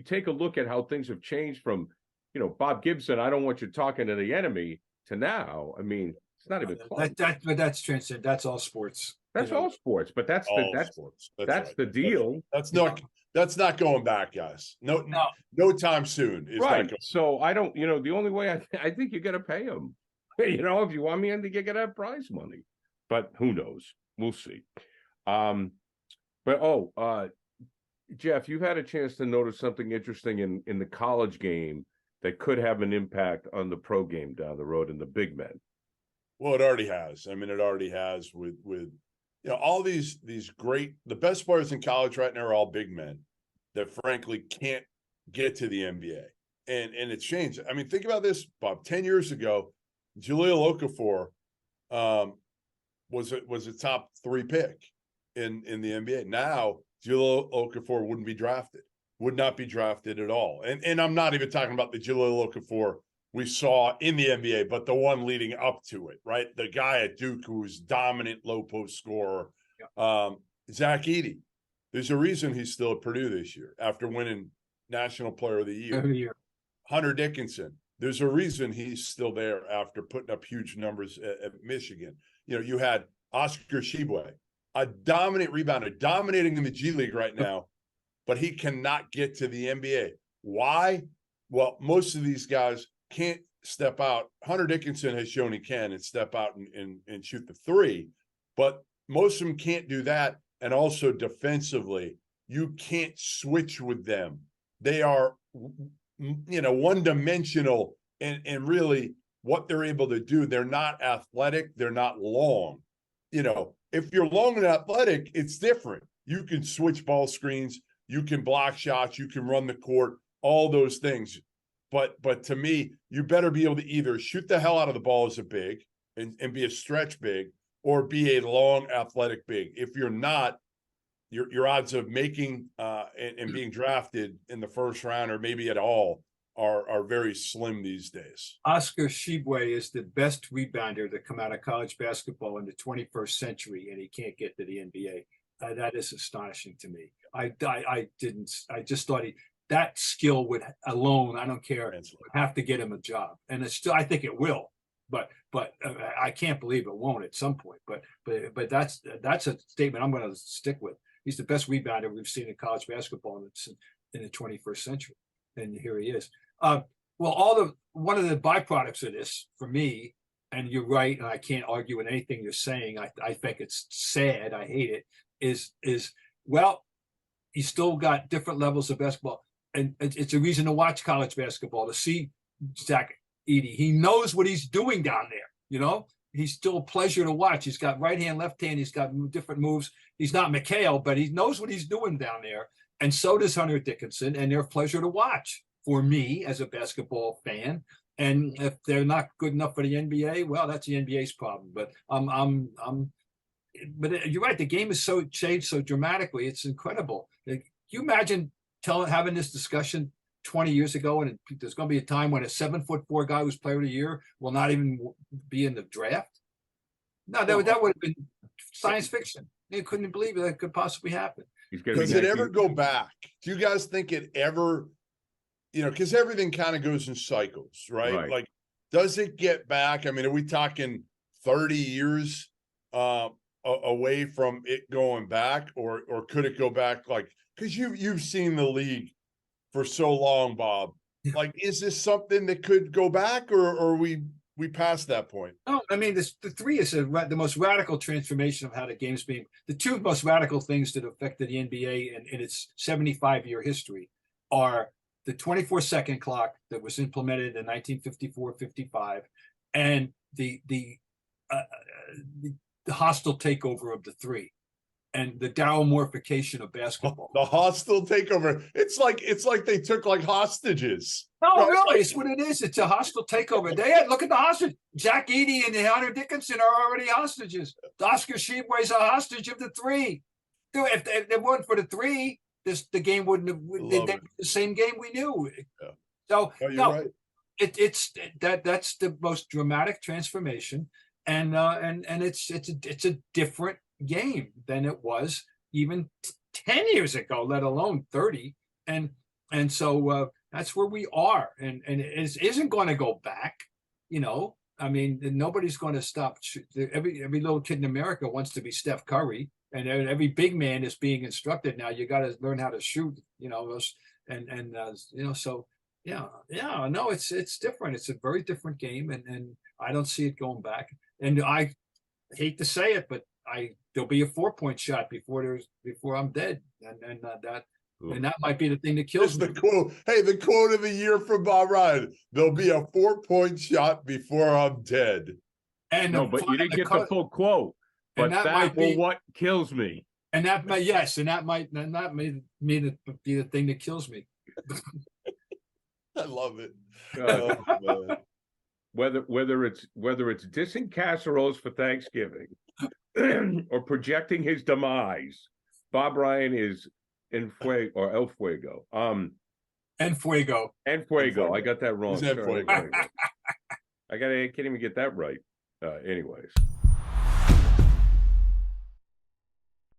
you take a look at how things have changed from, Bob Gibson, I don't want you talking to the enemy, to now. I mean, it's not even close. But that's transcendent. That's all sports. That's all sports, but that's sports. That's right. the deal. That's not going back, guys. No time soon. Is right. That so I don't. The only way I think you got to pay them. If you want me, I think you got to have prize money. But who knows? We'll see. Jeff, you've had a chance to notice something interesting in the college game that could have an impact on the pro game down the road in the big men. Well, it already has. I mean, it already has with all these great, the best players in college right now are all big men that frankly can't get to the NBA. And it's changed. I mean, think about this, Bob. 10 years ago, Jahlil Okafor was a top 3 pick in the NBA. Now, Jahlil Okafor would not be drafted at all. And I'm not even talking about the Jahlil Okafor we saw in the NBA, but the one leading up to it, right? The guy at Duke who was dominant low post scorer, Zach Edey. There's a reason he's still at Purdue this year after winning National Player of the Year. Every year. Hunter Dickinson. There's a reason he's still there after putting up huge numbers at Michigan. You had Oscar Tshiebwe, a dominant rebounder, dominating in the G League right now, but he cannot get to the NBA. Why? Well, most of these guys can't step out. Hunter Dickinson has shown he can and step out and shoot the 3, but most of them can't do that. And also defensively, you can't switch with them. They are, one-dimensional and really what they're able to do. They're not athletic. They're not long. If you're long and athletic, it's different. You can switch ball screens. You can block shots. You can run the court, all those things. But to me, you better be able to either shoot the hell out of the ball as a big and be a stretch big, or be a long athletic big. If you're not, your odds of making and being drafted in the first round or maybe at all are very slim these days. Oscar Tshiebwe is the best rebounder to come out of college basketball in the 21st century, and he can't get to the NBA. That is astonishing to me. I just thought that skill would alone, I don't care, would have to get him a job. And it's still, I think it will, but I can't believe it won't at some point. But that's a statement I'm going to stick with. He's the best rebounder we've seen in college basketball in the 21st century, and here he is. One of the byproducts of this for me, and you're right, and I can't argue with anything you're saying. I think it's sad. I hate it. Is you still got different levels of basketball. And it's a reason to watch college basketball, to see Zach Edey. He knows what he's doing down there. He's still a pleasure to watch. He's got right hand, left hand. He's got different moves. He's not McHale, but he knows what he's doing down there. And so does Hunter Dickinson. And they're a pleasure to watch for me as a basketball fan. And if they're not good enough for the NBA, well, that's the NBA's problem. But but you're right. The game has changed so dramatically. It's incredible. Can you imagine having this discussion 20 years ago, and there's going to be a time when a 7'4" guy who's player of the year will not even be in the draft? No, that would have been science fiction. They couldn't believe that could possibly happen. Does it ever go back? Do you guys think it ever, because everything kind of goes in cycles, right? Like, does it get back? I mean, are we talking 30 years away from it going back, or could it go back because you've seen the league for so long, Bob. Like, is this something that could go back, or are we past that point? No, I mean, the 3 is the most radical transformation of how the game's being. The 2 most radical things that affected the NBA in its 75-year history are the 24-second clock that was implemented in 1954-55, and the hostile takeover of the 3. And the Darwin-morphication of basketball. The hostile takeover. It's like they took hostages. No, really, it's what it is. It's a hostile takeover. Look at the hostage. Zach Edey and Hunter Dickinson are already hostages. Oscar Tshiebwe is a hostage of the 3. If it weren't for the 3, the game wouldn't have been the same game we knew. Yeah. So right. It's that's the most dramatic transformation, and it's a different game than it was even 10 years ago, let alone 30. And And so that's where we are, and it isn't going to go back. I mean, nobody's going to stop. Every little kid in America wants to be Steph Curry, and every big man is being instructed now. You got to learn how to shoot. So yeah. No, it's different. It's a very different game, and I don't see it going back. And I hate to say it, but there'll be a 4-point shot before I'm dead, and that might be the thing that kills me. The quote. Hey, the quote of the year from Bob Ryan: "There'll be a 4-point shot before I'm dead." And no, but you didn't get the full quote. But that might be what kills me. And that might be the thing that kills me. I love it. Whether it's dissing casseroles for Thanksgiving or projecting his demise, Bob Ryan is en fuego or el fuego. En fuego. En fuego. I got that wrong. Sorry. I can't even get that right. Anyways.